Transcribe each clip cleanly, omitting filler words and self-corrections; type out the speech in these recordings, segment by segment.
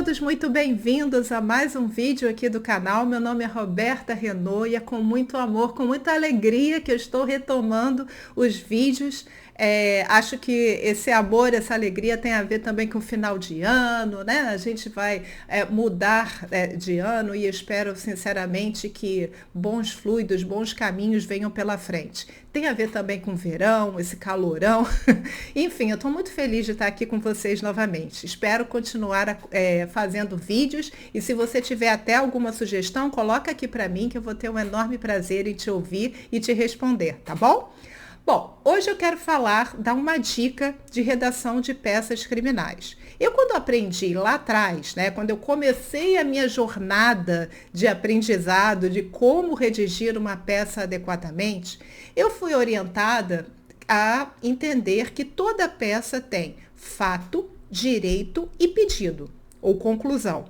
todos muito bem-vindos a mais um vídeo aqui do canal. Meu nome é Roberta Renault e é com muito amor, com muita alegria que eu estou retomando os vídeos. Acho que esse amor, essa alegria tem a ver também com o final de ano, né? A gente vai mudar de ano e espero sinceramente que bons fluidos, bons caminhos venham pela frente. Tem a ver também com o verão, esse calorão. Enfim, eu estou muito feliz de estar aqui com vocês novamente. Espero continuar fazendo vídeos e se você tiver até alguma sugestão, coloca aqui para mim que eu vou ter um enorme prazer em te ouvir e te responder, tá bom? Bom, hoje eu quero dar uma dica de redação de peças criminais. Eu, quando aprendi lá atrás, né, quando eu comecei a minha jornada de aprendizado de como redigir uma peça adequadamente, eu fui orientada a entender que toda peça tem fato, direito e pedido, ou conclusão.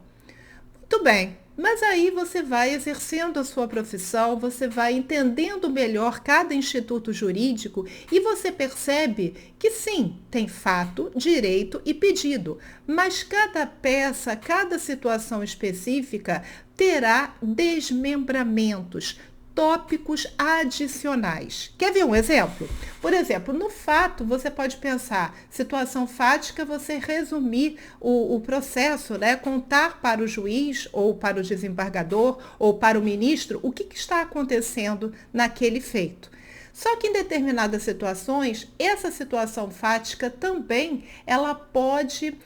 Muito bem. Mas aí você vai exercendo a sua profissão, você vai entendendo melhor cada instituto jurídico e você percebe que sim, tem fato, direito e pedido, mas cada peça, cada situação específica terá desmembramentos, tópicos adicionais. Quer ver um exemplo? Por exemplo, no fato, você pode pensar, situação fática, você resumir o processo, né? Contar para o juiz, ou para o desembargador, ou para o ministro, o que está acontecendo naquele feito. Só que em determinadas situações, essa situação fática também, ela pode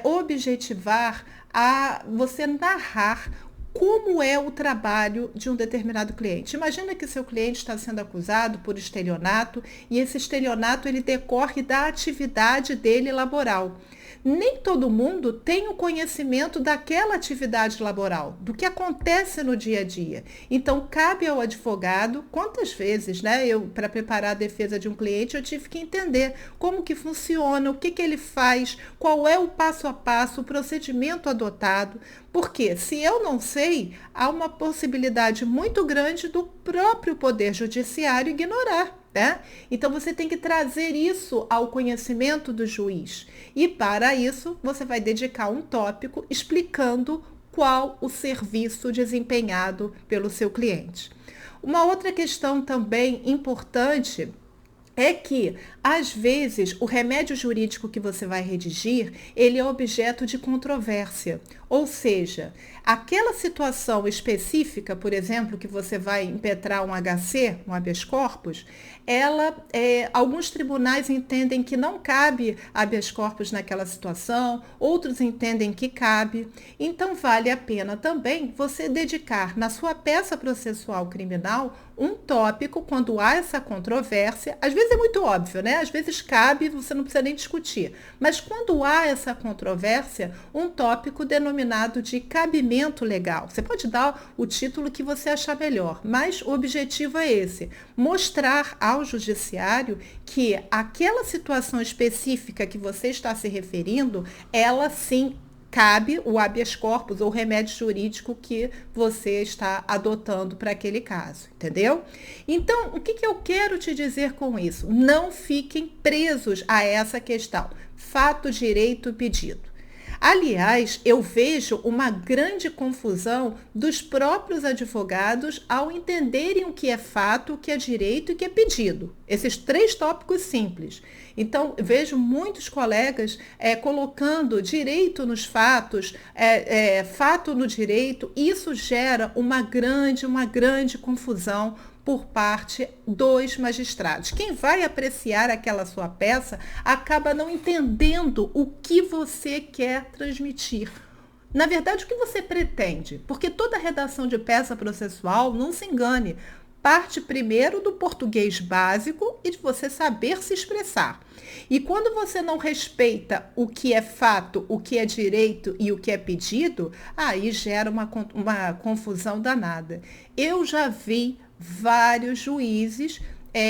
objetivar a você narrar como é o trabalho de um determinado cliente. Imagina que seu cliente está sendo acusado por estelionato e esse estelionato ele decorre da atividade dele laboral. Nem todo mundo tem o conhecimento daquela atividade laboral, do que acontece no dia a dia. Então, cabe ao advogado, quantas vezes, né, para preparar a defesa de um cliente, eu tive que entender como que funciona, o que ele faz, qual é o passo a passo, o procedimento adotado, porque se eu não sei, há uma possibilidade muito grande do próprio Poder Judiciário ignorar. Né? Então, você tem que trazer isso ao conhecimento do juiz. E, para isso, você vai dedicar um tópico explicando qual o serviço desempenhado pelo seu cliente. Uma outra questão também importante é que, às vezes, o remédio jurídico que você vai redigir, ele é objeto de controvérsia. Ou seja, aquela situação específica, por exemplo, que você vai impetrar um HC, um habeas corpus, alguns tribunais entendem que não cabe habeas corpus naquela situação, outros entendem que cabe. Então, vale a pena também você dedicar na sua peça processual criminal um tópico quando há essa controvérsia. Às vezes é muito óbvio, né? Às vezes cabe, você não precisa nem discutir. Mas quando há essa controvérsia, um tópico denominado de cabimento legal. Você pode dar o título que você achar melhor, mas o objetivo é esse: mostrar ao judiciário que aquela situação específica que você está se referindo, ela sim cabe o habeas corpus ou remédio jurídico que você está adotando para aquele caso, entendeu? Então, o que eu quero te dizer com isso? Não fiquem presos a essa questão. Fato, direito e pedido. Aliás, eu vejo uma grande confusão dos próprios advogados ao entenderem o que é fato, o que é direito e o que é pedido. Esses três tópicos simples. Então, vejo muitos colegas colocando direito nos fatos, fato no direito. Isso gera uma grande confusão por parte dos magistrados. Quem vai apreciar aquela sua peça acaba não entendendo o que você quer transmitir. Na verdade, o que você pretende? Porque toda redação de peça processual, não se engane, parte primeiro do português básico e de você saber se expressar. E quando você não respeita o que é fato, o que é direito e o que é pedido, aí gera uma confusão danada. Eu já vi vários juízes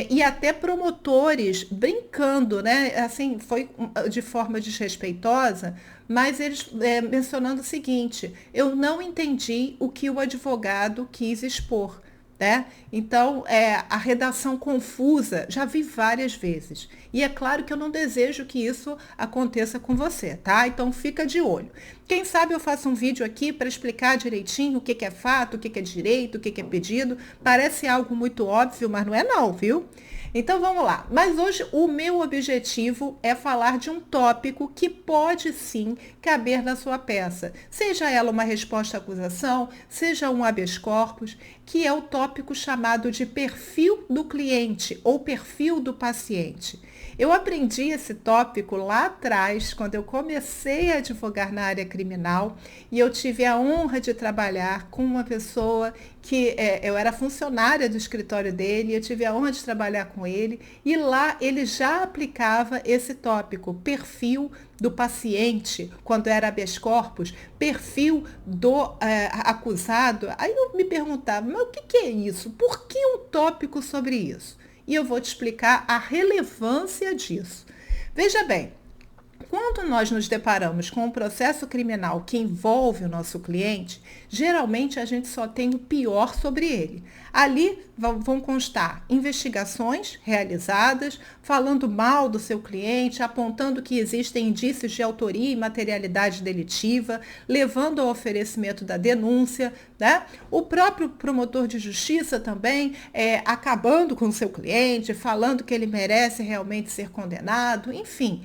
e até promotores brincando, né? Assim, foi de forma desrespeitosa, mas eles mencionando o seguinte: eu não entendi o que o advogado quis expor. né? Então, a redação confusa, já vi várias vezes. E é claro que eu não desejo que isso aconteça com você, tá? Então, fica de olho. Quem sabe eu faço um vídeo aqui para explicar direitinho o que é fato, o que é direito, o que é pedido. Parece algo muito óbvio, mas não é não, viu? Então vamos lá. Mas hoje o meu objetivo é falar de um tópico que pode sim caber na sua peça. Seja ela uma resposta à acusação, seja um habeas corpus, que é o tópico chamado de perfil do cliente ou perfil do paciente. Eu aprendi esse tópico lá atrás, quando eu comecei a advogar na área criminal, e eu tive a honra de trabalhar com uma pessoa que eu era funcionária do escritório dele, eu tive a honra de trabalhar com ele, e lá ele já aplicava esse tópico, perfil do paciente, quando era habeas corpus, perfil do acusado. Aí eu me perguntava, mas o que é isso? Por que um tópico sobre isso? E eu vou te explicar a relevância disso. Veja bem, quando nós nos deparamos com um processo criminal que envolve o nosso cliente, geralmente a gente só tem o pior sobre ele. Ali vão constar investigações realizadas, falando mal do seu cliente, apontando que existem indícios de autoria e materialidade delitiva, levando ao oferecimento da denúncia, né? O próprio promotor de justiça também acabando com o seu cliente, falando que ele merece realmente ser condenado, enfim.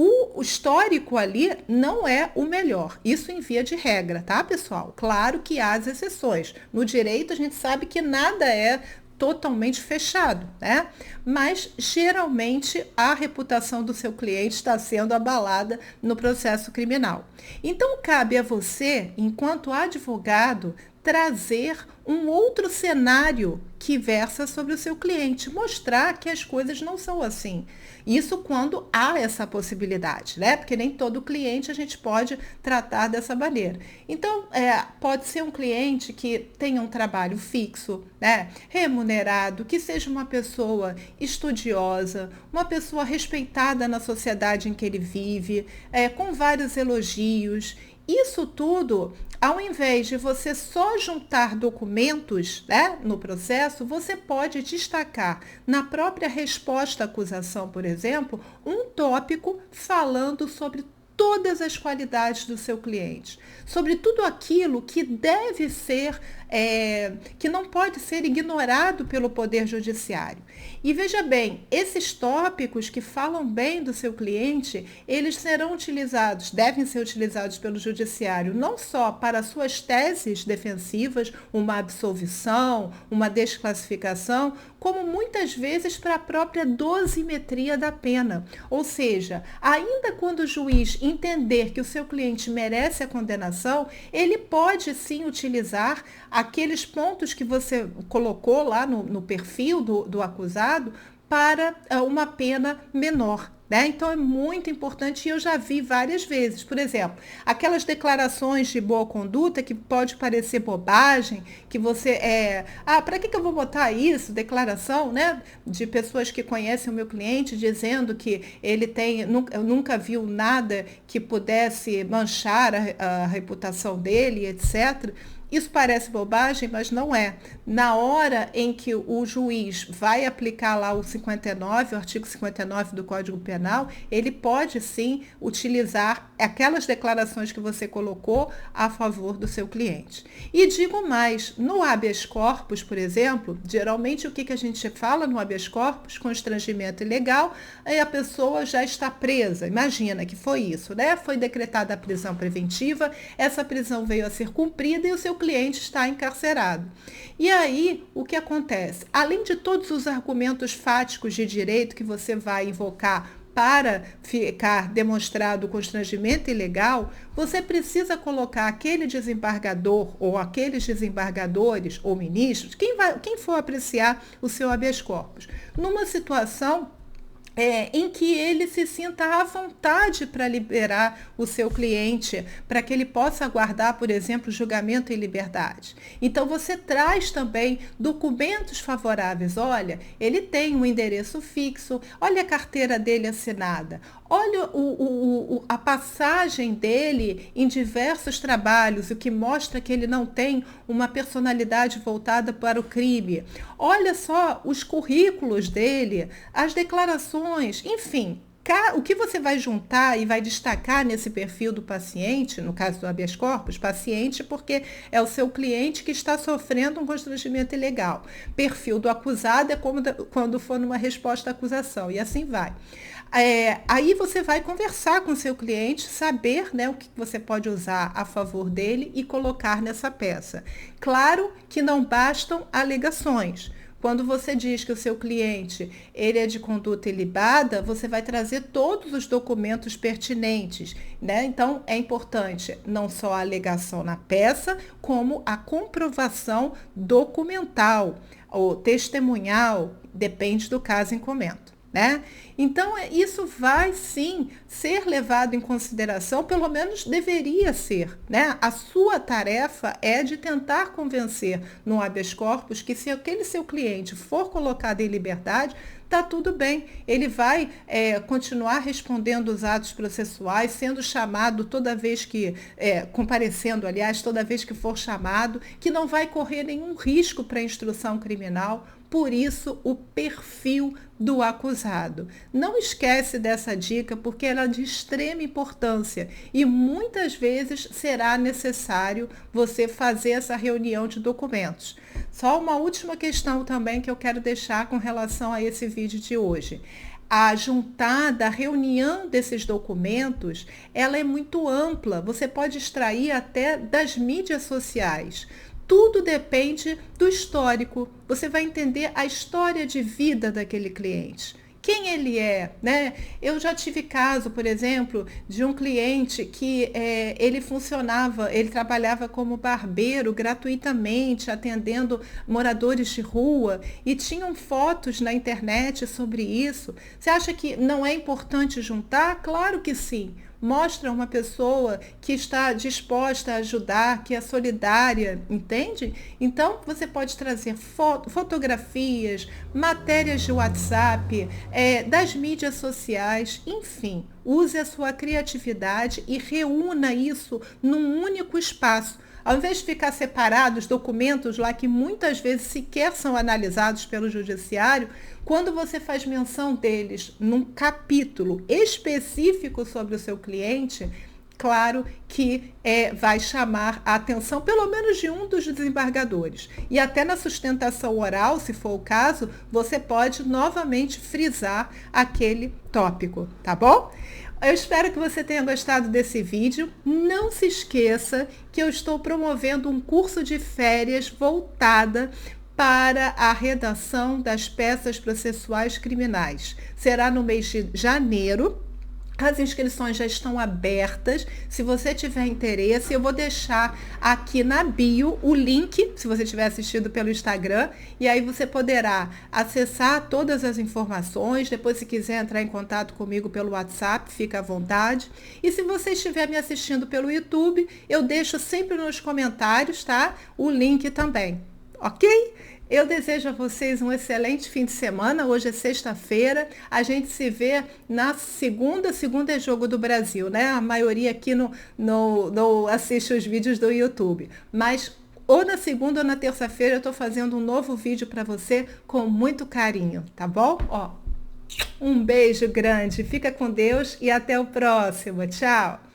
O histórico ali não é o melhor, isso em via de regra, tá, pessoal? Claro que há as exceções. No direito, a gente sabe que nada é totalmente fechado, né? Mas, geralmente, a reputação do seu cliente está sendo abalada no processo criminal. Então, cabe a você, enquanto advogado, trazer um outro cenário que versa sobre o seu cliente, mostrar que as coisas não são assim. Isso quando há essa possibilidade, né? Porque nem todo cliente a gente pode tratar dessa maneira. Então, pode ser um cliente que tenha um trabalho fixo, né? Remunerado, que seja uma pessoa estudiosa, uma pessoa respeitada na sociedade em que ele vive, com vários elogios. Isso tudo, ao invés de você só juntar documentos, né, no processo, você pode destacar na própria resposta à acusação, por exemplo, um tópico falando sobre todas as qualidades do seu cliente, sobre tudo aquilo que deve ser, que não pode ser ignorado pelo Poder Judiciário. E veja bem, esses tópicos que falam bem do seu cliente, eles serão utilizados, devem ser utilizados pelo Judiciário, não só para suas teses defensivas, uma absolvição, uma desclassificação, como muitas vezes para a própria dosimetria da pena. Ou seja, ainda quando o juiz entender que o seu cliente merece a condenação, ele pode sim utilizar aqueles pontos que você colocou lá no perfil do acusado para uma pena menor. Né? Então é muito importante e eu já vi várias vezes. Por exemplo, aquelas declarações de boa conduta que pode parecer bobagem, que você para que eu vou botar isso? Declaração, né? De pessoas que conhecem o meu cliente dizendo que ele nunca viu nada que pudesse manchar a reputação dele, etc. Isso parece bobagem, mas não é. Na hora em que o juiz vai aplicar lá o 59, o artigo 59 do Código Penal, ele pode sim utilizar aquelas declarações que você colocou a favor do seu cliente. E digo mais, no habeas corpus, por exemplo, geralmente o que a gente fala no habeas corpus, constrangimento ilegal, aí a pessoa já está presa. Imagina que foi isso, né? Foi decretada a prisão preventiva, essa prisão veio a ser cumprida e o seu cliente está encarcerado. E aí, o que acontece? Além de todos os argumentos fáticos de direito que você vai invocar para ficar demonstrado o constrangimento ilegal, você precisa colocar aquele desembargador ou aqueles desembargadores ou ministros, quem for apreciar o seu habeas corpus, numa situação em que ele se sinta à vontade para liberar o seu cliente, para que ele possa aguardar, por exemplo, julgamento em liberdade. Então, você traz também documentos favoráveis. Olha, ele tem um endereço fixo, olha a carteira dele assinada, Olha a passagem dele em diversos trabalhos, o que mostra que ele não tem uma personalidade voltada para o crime. Olha só os currículos dele, as declarações, enfim. O que você vai juntar e vai destacar nesse perfil do paciente, no caso do habeas corpus, paciente porque é o seu cliente que está sofrendo um constrangimento ilegal. Perfil do acusado é quando for numa resposta à acusação, e assim vai. Aí você vai conversar com o seu cliente, saber, né, o que você pode usar a favor dele e colocar nessa peça. Claro que não bastam alegações. Quando você diz que o seu cliente ele é de conduta ilibada, você vai trazer todos os documentos pertinentes, né? Então, é importante não só a alegação na peça, como a comprovação documental ou testemunhal, depende do caso em comento. Né? Então, isso vai sim ser levado em consideração, pelo menos deveria ser. Né? A sua tarefa é de tentar convencer no habeas corpus que se aquele seu cliente for colocado em liberdade, está tudo bem. Ele vai continuar respondendo os atos processuais, sendo chamado toda vez que, comparecendo, aliás, toda vez que for chamado, que não vai correr nenhum risco para a instrução criminal. Por isso, o perfil do acusado. Não esquece dessa dica, porque ela é de extrema importância e muitas vezes será necessário você fazer essa reunião de documentos. Só uma última questão também que eu quero deixar com relação a esse vídeo de hoje. A juntada, a reunião desses documentos, ela é muito ampla. Você pode extrair até das mídias sociais. Tudo depende do histórico. Você vai entender a história de vida daquele cliente. Quem ele é, né? Eu já tive caso, por exemplo, de um cliente que ele trabalhava como barbeiro gratuitamente, atendendo moradores de rua e tinham fotos na internet sobre isso. Você acha que não é importante juntar? Claro que sim. Mostra uma pessoa que está disposta a ajudar, que é solidária, entende? Então, você pode trazer fotografias, matérias de WhatsApp, das mídias sociais, enfim. Use a sua criatividade e reúna isso num único espaço. Ao invés de ficar separados documentos lá que muitas vezes sequer são analisados pelo judiciário, quando você faz menção deles num capítulo específico sobre o seu cliente, claro que vai chamar a atenção pelo menos de um dos desembargadores. E até na sustentação oral, se for o caso, você pode novamente frisar aquele tópico, tá bom? Eu espero que você tenha gostado desse vídeo. Não se esqueça que eu estou promovendo um curso de férias voltada para a redação das peças processuais criminais. Será no mês de janeiro. As inscrições já estão abertas. Se você tiver interesse, eu vou deixar aqui na bio o link, se você estiver assistindo pelo Instagram, e aí você poderá acessar todas as informações. Depois, se quiser entrar em contato comigo pelo WhatsApp, fica à vontade. E se você estiver me assistindo pelo YouTube, eu deixo sempre nos comentários, tá? O link também, ok? Eu desejo a vocês um excelente fim de semana. Hoje é sexta-feira. A gente se vê na segunda. Segunda é Jogo do Brasil, né? A maioria aqui não assiste os vídeos do YouTube. Mas ou na segunda ou na terça-feira eu estou fazendo um novo vídeo para você com muito carinho, tá bom? Ó, um beijo grande. Fica com Deus e até o próximo. Tchau!